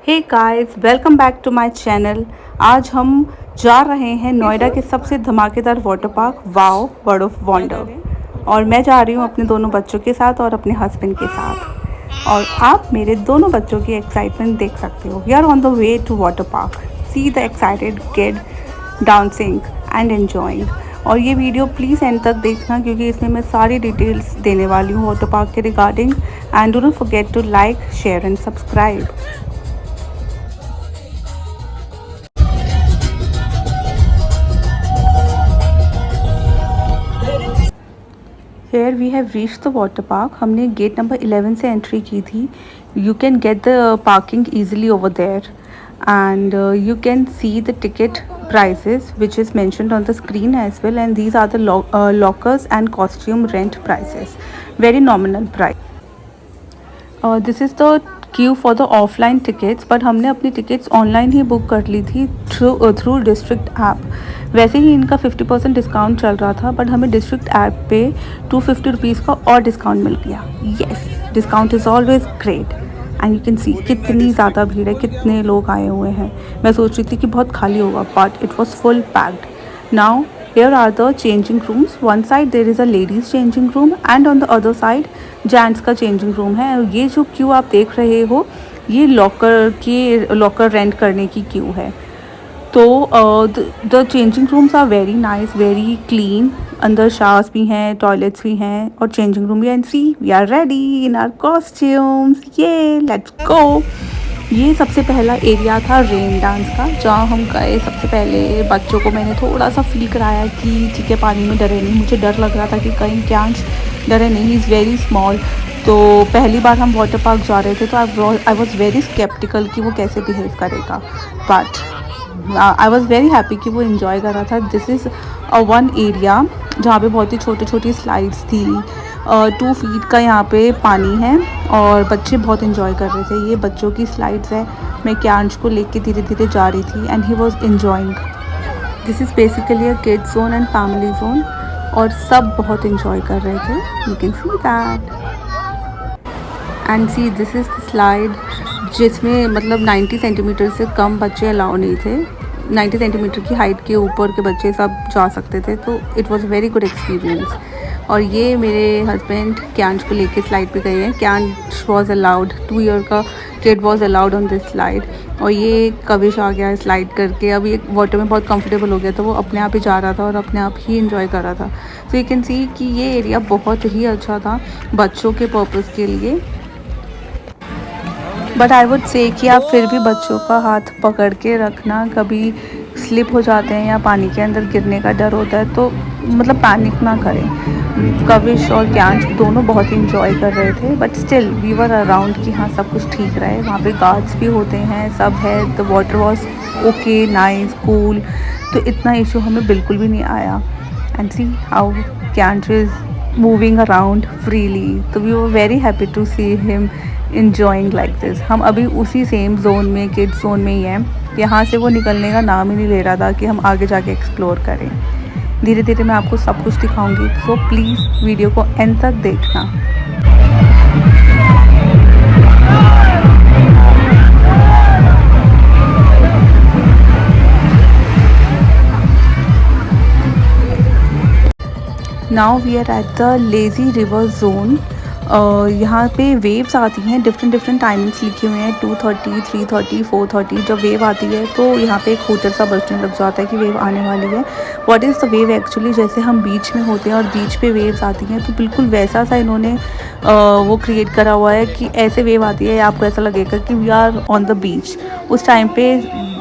Hey guys, welcome back to my channel. आज हम जा रहे हैं नोएडा के सबसे धमाकेदार water park wow world of wonder. और मैं जा रही हूँ अपने दोनों बच्चों के साथ और अपने हस्बैंड के साथ। और आप मेरे दोनों बच्चों की एक्साइटमेंट देख सकते हो। We are on the way to water park. See the excited kid dancing and enjoying. और ये वीडियो प्लीज़ एंड तक देखना क्योंकि इसमें मैं सारी डिटेल्स देने वाली हूँ वाटर पार्क के regarding. And don't forget to like, share and subscribe. Here we have reach the water park. हमने गेट नंबर 11 से एंट्री की थी। You can get the parking easily over there and you can see the ticket prices which is mentioned on the screen as well, and these are the lockers and costume rent prices, very nominal price. This is the queue for the offline tickets, but हमने अपनी tickets online ही book कर ली थी through district app. वैसे ही इनका 50% discount चल रहा था, but हमें डिस्ट्रिक्ट ऐप पे 250 रुपीज़ का और डिस्काउंट मिल गया। Yes, discount is always great. And you can सी कितनी ज़्यादा भीड़ है, कितने लोग आए हुए हैं। मैं सोच रही थी कि बहुत खाली होगा, but it was full packed. Now here are the changing rooms. One side there is a ladies changing room and on the other side gents का चेंजिंग रूम है। और ये जो क्यू आप देख रहे हो, ये लॉकर रेंट करने की क्यू है। तो the changing rooms are very nice, very clean. अंदर शावर्स भी हैं, टॉयलेट्स भी हैं और चेंजिंग रूम भी। And see we are ready in our costumes. ये लेट्स गो। ये सबसे पहला एरिया था रेन डांस का, जहाँ हम गए। सबसे पहले बच्चों को मैंने थोड़ा सा फील कराया कि ठीक है, पानी में डरे नहीं। मुझे डर लग रहा था कि कहीं क्यांश डरे नहीं, ही इज़ वेरी स्मॉल। तो पहली बार हम वाटर पार्क जा रहे थे, तो आई वॉज वेरी स्केप्टिकल कि वो कैसे बिहेव करेगा, but I was very happy कि वो इन्जॉय कर रहा था। दिस इज़ वन एरिया जहाँ पे बहुत ही छोटी छोटी स्लाइड्स थी। 2 फीट का यहाँ पे पानी है और बच्चे बहुत इन्जॉय कर रहे थे। ये बच्चों की स्लाइड्स है। मैं क्यांश को लेके धीरे धीरे जा रही थी and he was enjoying. This is basically a kids zone and family zone, और सब बहुत इन्जॉय कर रहे थे। You can see that and see this is the slide जिसमें मतलब 90 सेंटीमीटर से कम बच्चे अलाउ नहीं थे। 90 सेंटीमीटर की हाइट के ऊपर के बच्चे सब जा सकते थे। तो it was very good experience. और ये मेरे हस्बैंड क्यांश को लेके स्लाइड पे गए हैं। क्यांश वॉज अलाउड, 2 ईयर का kid was allowed on this slide. और ये कविश आ गया स्लाइड करके। अब ये वाटर में बहुत कंफर्टेबल हो गया, तो वो अपने आप ही जा रहा था और अपने आप ही इंजॉय कर रहा था। सो यू कैन सी कि ये एरिया बहुत ही अच्छा था बच्चों के पर्पज़ के लिए। बट आई वुड से कि आप फिर भी बच्चों का हाथ पकड़ के रखना। कभी स्लिप हो जाते हैं या पानी के अंदर गिरने का डर होता है, तो मतलब पैनिक ना करें। कविश और क्यांश दोनों बहुत ही इंजॉय कर रहे थे, but still we were around कि हाँ सब कुछ ठीक रहे। वहाँ पे गार्ड्स भी होते हैं, सब है। The water was okay, nice, cool. तो इतना इशू हमें बिल्कुल भी नहीं आया। And see how Kyansh is moving around freely. तो we were very happy to see him enjoying like this। हम अभी उसी सेम जोन में, किड्स जोन में ही हैं। यहाँ से वो निकलने का नाम ही नहीं ले रहा था कि हम आगे जाके एक्सप्लोर करें। धीरे धीरे मैं आपको सब कुछ दिखाऊंगी, सो प्लीज़ वीडियो को एंड तक देखना। Now we are at the lazy river zone. यहाँ पे वेव्स आती हैं, डिफरेंट टाइमिंग्स लिखे हुए हैं, 2:30, 3:30, 4:30। जब वेव आती है तो यहाँ पे एक हूटर सा बजने लग जाता है कि वेव आने वाली है। What is the wave actually, जैसे हम बीच में होते हैं और बीच पे वेव्स आती हैं, तो बिल्कुल वैसा सा इन्होंने वो क्रिएट करा हुआ है कि ऐसे वेव आती है, आपको ऐसा लगेगा कि we are on the beach. उस टाइम पे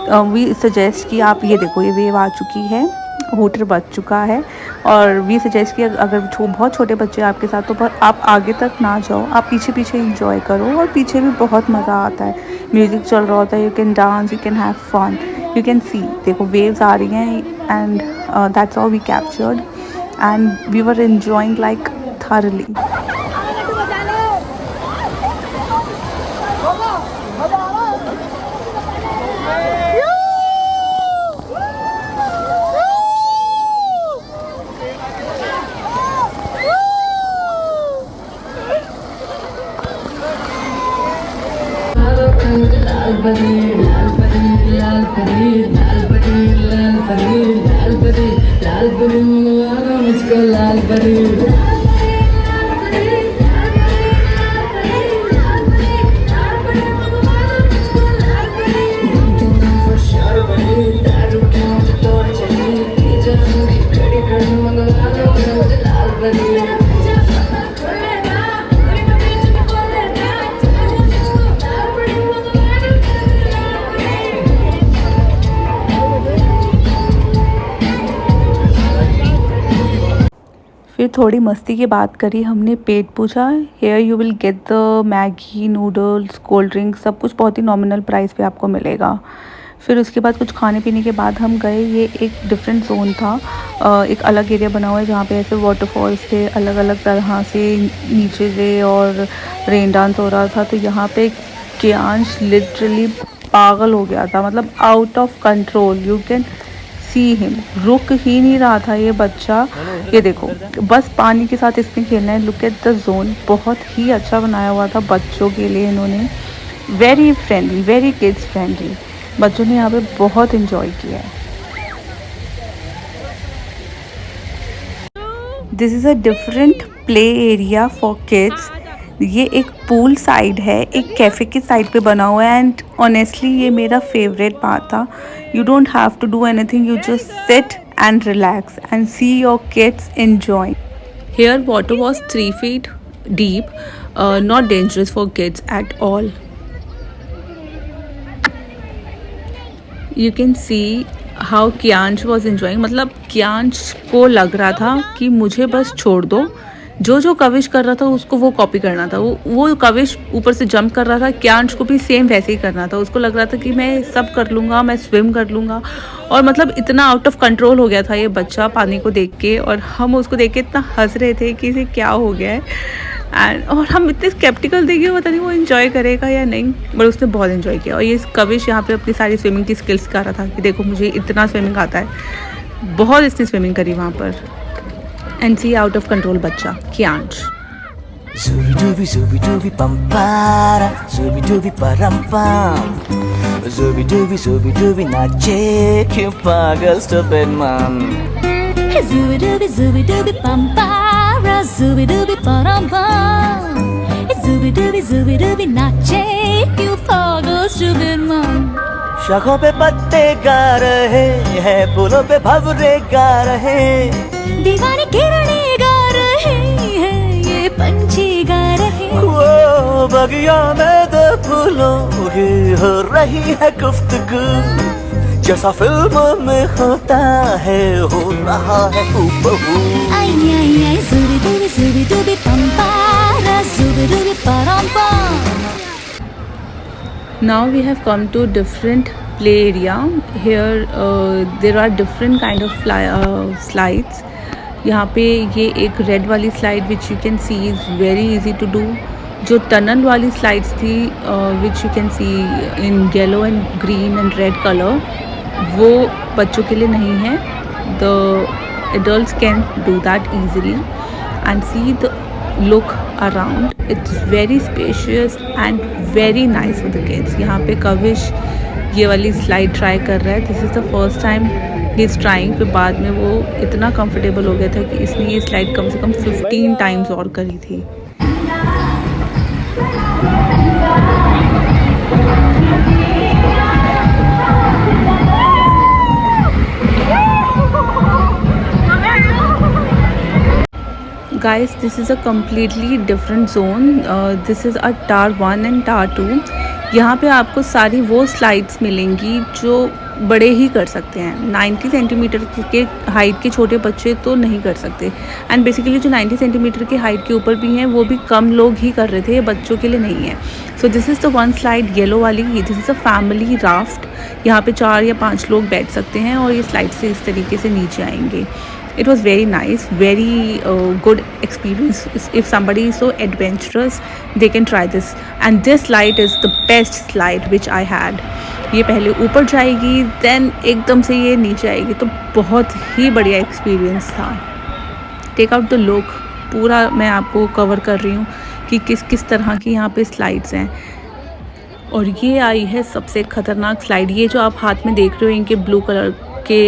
वी सजेस्ट कि आप ये देखो, ये वेव आ चुकी है, हूटर बज चुका है। और वी सजेस्ट कि अगर बहुत छोटे बच्चे आपके साथ, तो आप आगे तक ना जाओ, आप पीछे पीछे इंजॉय करो। और पीछे भी बहुत मज़ा आता है, म्यूज़िक चल रहा होता है, you can dance, you can have fun. You can see, देखो वेव्स आ रही हैं and that's all we captured and we were enjoying like thoroughly. फिर थोड़ी मस्ती की बात करी हमने, पेट पूछा। Here you will get the Maggi, noodles, cold drink, सब कुछ बहुत ही नॉमिनल प्राइस पे आपको मिलेगा। फिर उसके बाद कुछ खाने पीने के बाद हम गए, ये एक डिफरेंट जोन था, एक अलग एरिया बना हुआ है जहाँ पे ऐसे वाटरफॉल्स थे अलग अलग तरह से नीचे से, और रेन डांस हो रहा था। तो यहाँ पे कियांश लिटरली पागल हो गया था, मतलब out of control. You can see him, रुक ही नहीं रहा था ये बच्चा। ये देखो, बस पानी के साथ इसमें खेलना है। लुक एट द जोन, बहुत ही अच्छा बनाया हुआ था बच्चों के लिए इन्होंने। Very friendly, very kids friendly. बच्चों ने यहाँ पे बहुत इंजॉय किया है। This is a different play area for kids. ये एक पूल साइड है, एक कैफ़े के साइड पे बना हुआ है, एंड ऑनेस्टली ये मेरा फेवरेट पार्ट था। You don't have to do anything, you just sit and relax and see your kids enjoying. Here water was 3 feet deep, not dangerous for kids at all. You can see how Kiansh was enjoying. मतलब कियांश को लग रहा था कि मुझे बस छोड़ दो, जो जो कविश कर रहा था उसको वो कॉपी करना था। वो कविश ऊपर से जंप कर रहा था, कियांश को भी सेम वैसे ही करना था। उसको लग रहा था कि मैं सब कर लूँगा, मैं स्विम कर लूँगा। और मतलब इतना आउट ऑफ कंट्रोल हो गया था ये बच्चा पानी को देख के, और हम उसको देख के इतना हंस रहे थे कि इसे क्या हो गया है। और हम इतने स्केप्टिकल थे कि पता नहीं वो इन्जॉय करेगा या नहीं, बट उसने बहुत इन्जॉय किया। और ये कविश यहाँ पे अपनी सारी स्विमिंग की स्किल्स सिखा रहा था कि देखो मुझे इतना स्विमिंग आता है। बहुत इसने स्विमिंग करी वहाँ पर। And see out of control बच्चा Kiyansh. Zooby dooby zooby dooby pam para, zooby dooby param pam. Zooby dooby nache kyun pagal stupid man. Zooby dooby pam para, zooby dooby param pam. Zooby dooby nache kyun pagal stupid man. शाखों पे पत्ते गा रहे हैं, फूलों पे भंवरे गा रहे, दीवानी किरणें गा रहे हैं, ये पंछी गा रहे। वो बगिया में दो फूलों की हो रही है गुफ्तगू, जैसा फिल्म में होता है हो रहा है हूबहू। आई आई आई zooby dooby pam para, zooby dooby param pam. Now we have come to different play area. Here there are different kind of slides. यहाँ पे ये एक रेड वाली slide which you can see is very easy to do. जो tunnel वाली slides थी which you can see in yellow and green and red colour, वो बच्चों के लिए नहीं है। The adults can do that easily and see the look around. It's very spacious and very nice for the kids. यहाँ पे कविश ये वाली स्लाइड ट्राई कर रहा है। This is the first time he is trying. फिर बाद में वो इतना कंफर्टेबल हो गया था कि इसने ये स्लाइड कम से कम 15 टाइम्स और करी थी। Guys, this is a completely different zone. This is a Tower 1 and Tower 2. यहाँ पे आपको सारी वो स्लाइड्स मिलेंगी जो बड़े ही कर सकते हैं। 90 सेंटीमीटर के हाइट के छोटे बच्चे तो नहीं कर सकते, एंड बेसिकली जो 90 सेंटीमीटर के हाइट के ऊपर भी हैं वो भी कम लोग ही कर रहे थे, ये बच्चों के लिए नहीं है। So this is the one slide yellow वाली, this is a family raft. यहाँ पे 4 या 5 लोग बैठ सकते हैं और ये स्लाइड से इस तरीके से नीचे आएंगे। It was very nice, very good experience. If somebody is so adventurous, they can try this. And this slide is the best slide which I had. ये पहले ऊपर जाएगी, then एकदम से ये नीचे आएगी, तो बहुत ही बढ़िया एक्सपीरियंस था। टेक आउट द लुक, पूरा मैं आपको कवर कर रही हूँ कि किस किस तरह की यहाँ पे स्लाइड्स हैं। और ये आई है सबसे ख़तरनाक स्लाइड। ये जो आप हाथ में देख रहे हो इनके ब्लू कलर के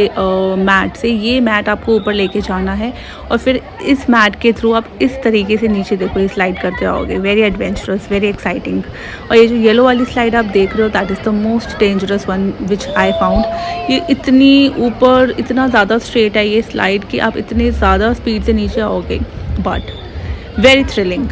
मैट से, ये मैट आपको ऊपर लेके जाना है और फिर इस मैट के थ्रू आप इस तरीके से नीचे देखो ये स्लाइड करते आओगे। Very adventurous, very exciting. और ये जो येलो वाली स्लाइड आप देख रहे हो that is the most dangerous one which I found. ये इतनी ऊपर, इतना ज़्यादा स्ट्रेट है ये स्लाइड कि आप इतने ज़्यादा स्पीड से नीचे आओगे, बट वेरी थ्रिलिंग।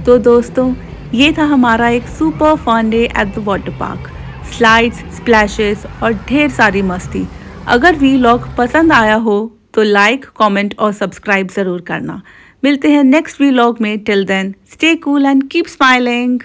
तो दोस्तों ये था हमारा एक super fun day at the water park. Slides, splashes और ढेर सारी मस्ती। अगर वीलॉग पसंद आया हो तो लाइक, कमेंट और सब्सक्राइब ज़रूर करना। मिलते हैं नेक्स्ट वीलॉग में। Till then stay cool and keep smiling.